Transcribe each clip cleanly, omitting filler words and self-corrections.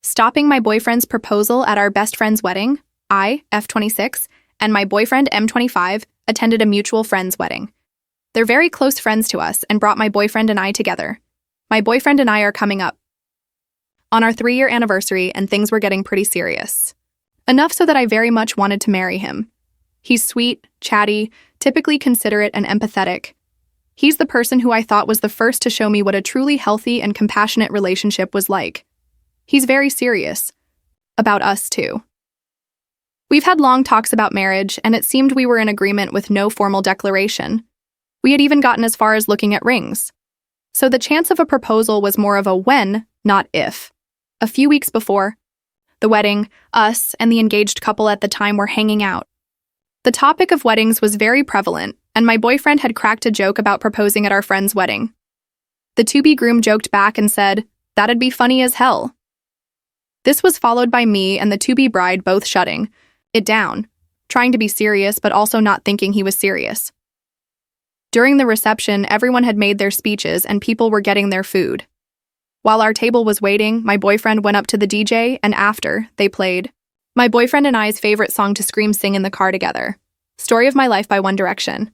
Stopping my boyfriend's proposal at our best friend's wedding, I, F26, and my boyfriend, M25, attended a mutual friend's wedding. They're very close friends to us and brought my boyfriend and I together. My boyfriend and I are coming up on our 3-year anniversary, and things were getting pretty serious. Enough so that I very much wanted to marry him. He's sweet, chatty, typically considerate and empathetic. He's the person who I thought was the first to show me what a truly healthy and compassionate relationship was like. He's very serious. About us, too. We've had long talks about marriage, and it seemed we were in agreement with no formal declaration. We had even gotten as far as looking at rings. So the chance of a proposal was more of a when, not if. A few weeks before the wedding, us and the engaged couple at the time were hanging out. The topic of weddings was very prevalent, and my boyfriend had cracked a joke about proposing at our friend's wedding. The to-be groom joked back and said, "That'd be funny as hell." This was followed by me and the to-be bride both shutting it down, trying to be serious but also not thinking he was serious. During the reception, everyone had made their speeches and people were getting their food. While our table was waiting, my boyfriend went up to the DJ, and after, they played my boyfriend and I's favorite song to scream sing in the car together, Story of My Life by One Direction.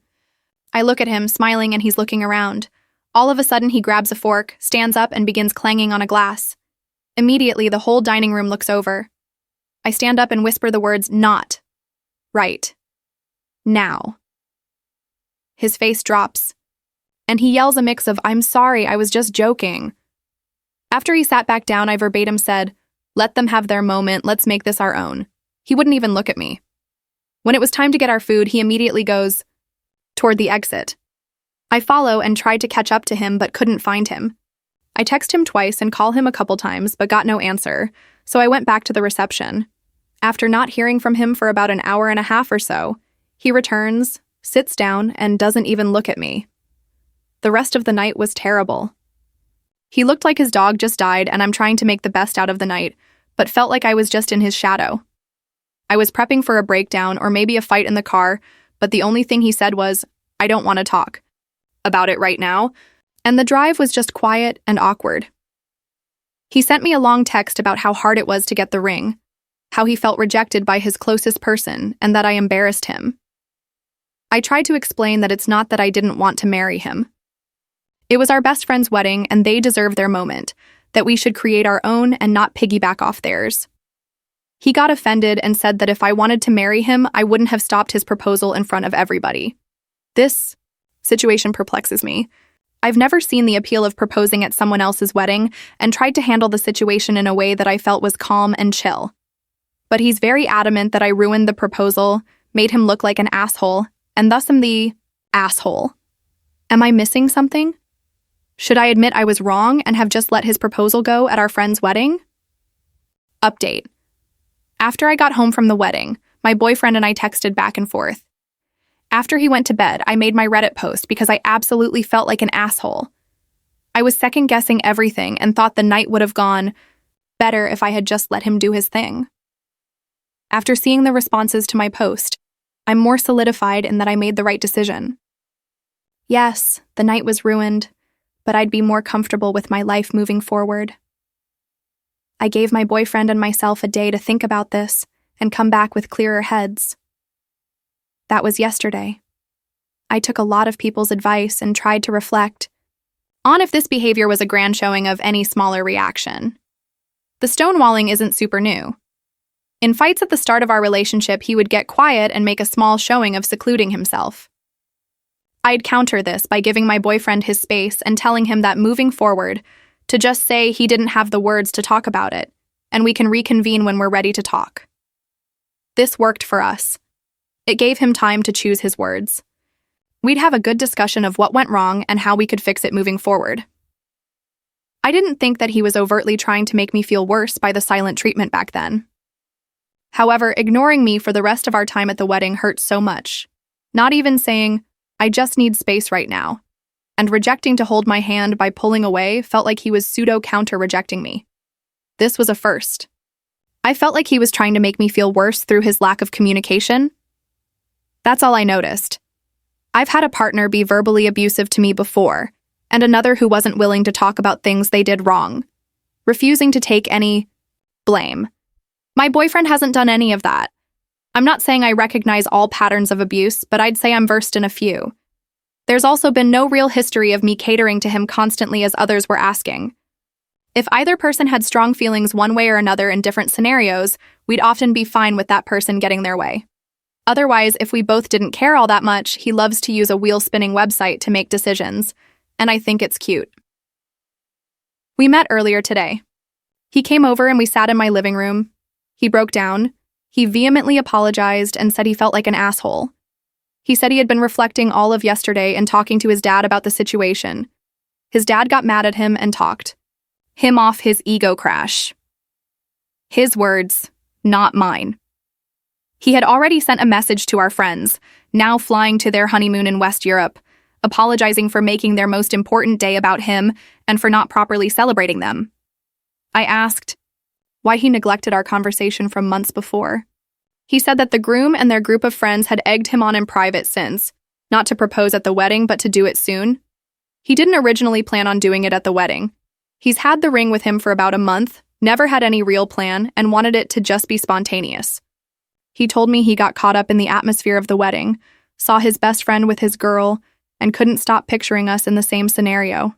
I look at him, smiling, and he's looking around. All of a sudden, he grabs a fork, stands up, and begins clanging on a glass. Immediately, the whole dining room looks over. I stand up and whisper the words, "Not. Right. Now." His face drops, and he yells a mix of, "I'm sorry, I was just joking." After he sat back down, I verbatim said, "Let them have their moment, let's make this our own." He wouldn't even look at me. When it was time to get our food, he immediately goes toward the exit. I follow and tried to catch up to him but couldn't find him. I text him twice and call him a couple times but got no answer, so I went back to the reception. After not hearing from him for about an hour and a half or so, he returns, sits down, and doesn't even look at me. The rest of the night was terrible. He looked like his dog just died, and I'm trying to make the best out of the night, but felt like I was just in his shadow. I was prepping for a breakdown or maybe a fight in the car, but the only thing he said was, "I don't want to talk about it right now," and the drive was just quiet and awkward. He sent me a long text about how hard it was to get the ring, how he felt rejected by his closest person, and that I embarrassed him. I tried to explain that it's not that I didn't want to marry him. It was our best friend's wedding, and they deserve their moment, that we should create our own and not piggyback off theirs. He got offended and said that if I wanted to marry him, I wouldn't have stopped his proposal in front of everybody. This situation perplexes me. I've never seen the appeal of proposing at someone else's wedding and tried to handle the situation in a way that I felt was calm and chill. But he's very adamant that I ruined the proposal, made him look like an asshole, and thus am the asshole. Am I missing something? Should I admit I was wrong and have just let his proposal go at our friend's wedding? Update. After I got home from the wedding, my boyfriend and I texted back and forth. After he went to bed, I made my Reddit post because I absolutely felt like an asshole. I was second-guessing everything and thought the night would have gone better if I had just let him do his thing. After seeing the responses to my post, I'm more solidified in that I made the right decision. Yes, the night was ruined, but I'd be more comfortable with my life moving forward. I gave my boyfriend and myself a day to think about this and come back with clearer heads. That was yesterday. I took a lot of people's advice and tried to reflect on if this behavior was a grand showing of any smaller reaction. The stonewalling isn't super new. In fights at the start of our relationship, he would get quiet and make a small showing of secluding himself. I'd counter this by giving my boyfriend his space and telling him that moving forward, to just say he didn't have the words to talk about it, and we can reconvene when we're ready to talk. This worked for us. It gave him time to choose his words. We'd have a good discussion of what went wrong and how we could fix it moving forward. I didn't think that he was overtly trying to make me feel worse by the silent treatment back then. However, ignoring me for the rest of our time at the wedding hurt so much. Not even saying, "I just need space right now," and rejecting to hold my hand by pulling away felt like he was pseudo-counter-rejecting me. This was a first. I felt like he was trying to make me feel worse through his lack of communication. That's all I noticed. I've had a partner be verbally abusive to me before, and another who wasn't willing to talk about things they did wrong, refusing to take any Blame. My boyfriend hasn't done any of that. I'm not saying I recognize all patterns of abuse, but I'd say I'm versed in a few. There's also been no real history of me catering to him constantly as others were asking. If either person had strong feelings one way or another in different scenarios, we'd often be fine with that person getting their way. Otherwise, if we both didn't care all that much, he loves to use a wheel-spinning website to make decisions, and I think it's cute. We met earlier today. He came over and we sat in my living room. He broke down. He vehemently apologized and said he felt like an asshole. He said he had been reflecting all of yesterday and talking to his dad about the situation. His dad got mad at him and talked him off his ego crash. His words, not mine. He had already sent a message to our friends, now flying to their honeymoon in West Europe, apologizing for making their most important day about him and for not properly celebrating them. I asked why he neglected our conversation from months before. He said that the groom and their group of friends had egged him on in private since, not to propose at the wedding but to do it soon. He didn't originally plan on doing it at the wedding. He's had the ring with him for about a month, never had any real plan, and wanted it to just be spontaneous. He told me he got caught up in the atmosphere of the wedding, saw his best friend with his girl, and couldn't stop picturing us in the same scenario.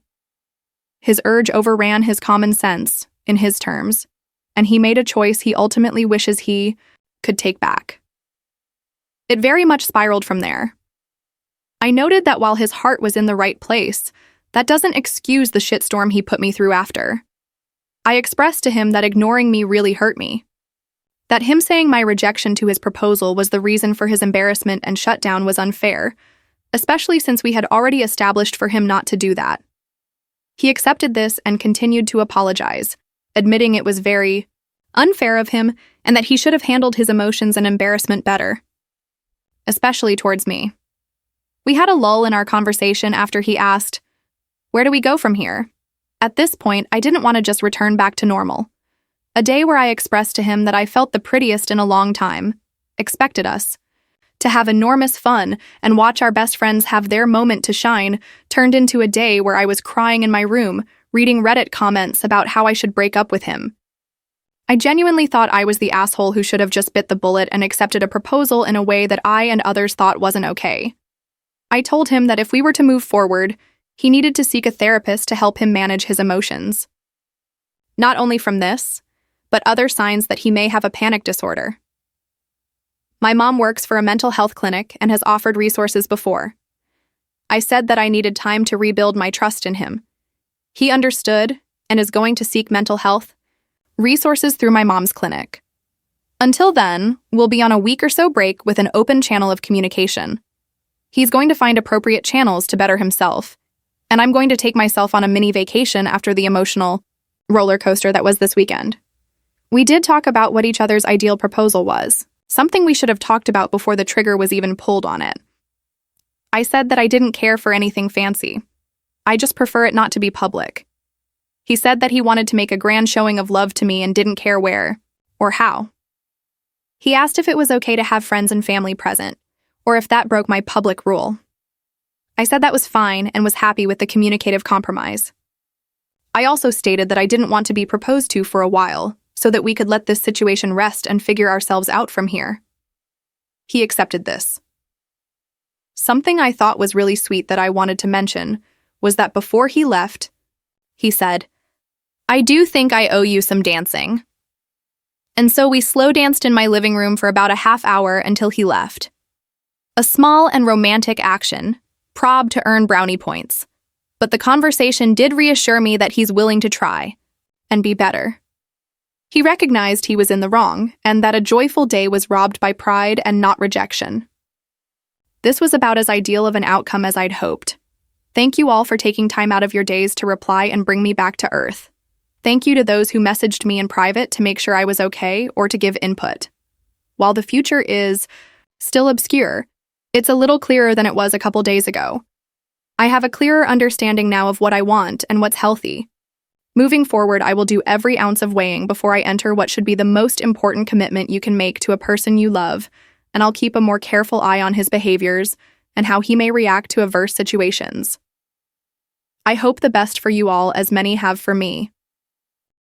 His urge overran his common sense, in his terms, and he made a choice he ultimately wishes he could take back. It very much spiraled from there. I noted that while his heart was in the right place, that doesn't excuse the shitstorm he put me through after. I expressed to him that ignoring me really hurt me. That him saying my rejection to his proposal was the reason for his embarrassment and shutdown was unfair, especially since we had already established for him not to do that. He accepted this and continued to apologize, admitting it was very unfair of him and that he should have handled his emotions and embarrassment better, especially towards me. We had a lull in our conversation after he asked, "Where do we go from here?" At this point, I didn't want to just return back to normal. A day where I expressed to him that I felt the prettiest in a long time, expected us to have enormous fun and watch our best friends have their moment to shine, turned into a day where I was crying in my room, reading Reddit comments about how I should break up with him. I genuinely thought I was the asshole who should have just bit the bullet and accepted a proposal in a way that I and others thought wasn't okay. I told him that if we were to move forward, he needed to seek a therapist to help him manage his emotions. Not only from this, but other signs that he may have a panic disorder. My mom works for a mental health clinic and has offered resources before. I said that I needed time to rebuild my trust in him. He understood and is going to seek mental health resources through my mom's clinic. Until then, we'll be on a week or so break with an open channel of communication. He's going to find appropriate channels to better himself, and I'm going to take myself on a mini vacation after the emotional roller coaster that was this weekend. We did talk about what each other's ideal proposal was, something we should have talked about before the trigger was even pulled on it. I said that I didn't care for anything fancy. I just prefer it not to be public. He said that he wanted to make a grand showing of love to me and didn't care where or how. He asked if it was okay to have friends and family present, or if that broke my public rule. I said that was fine and was happy with the communicative compromise. I also stated that I didn't want to be proposed to for a while, so that we could let this situation rest and figure ourselves out from here. He accepted this. Something I thought was really sweet that I wanted to mention was that before he left, he said, "I do think I owe you some dancing." And so we slow danced in my living room for about a half hour until he left. A small and romantic action, prob to earn brownie points. But the conversation did reassure me that he's willing to try and be better. He recognized he was in the wrong and that a joyful day was robbed by pride and not rejection. This was about as ideal of an outcome as I'd hoped. Thank you all for taking time out of your days to reply and bring me back to earth. Thank you to those who messaged me in private to make sure I was okay or to give input. While the future is still obscure, it's a little clearer than it was a couple days ago. I have a clearer understanding now of what I want and what's healthy. Moving forward, I will do every ounce of weighing before I enter what should be the most important commitment you can make to a person you love, and I'll keep a more careful eye on his behaviors and how he may react to adverse situations. I hope the best for you all, as many have for me.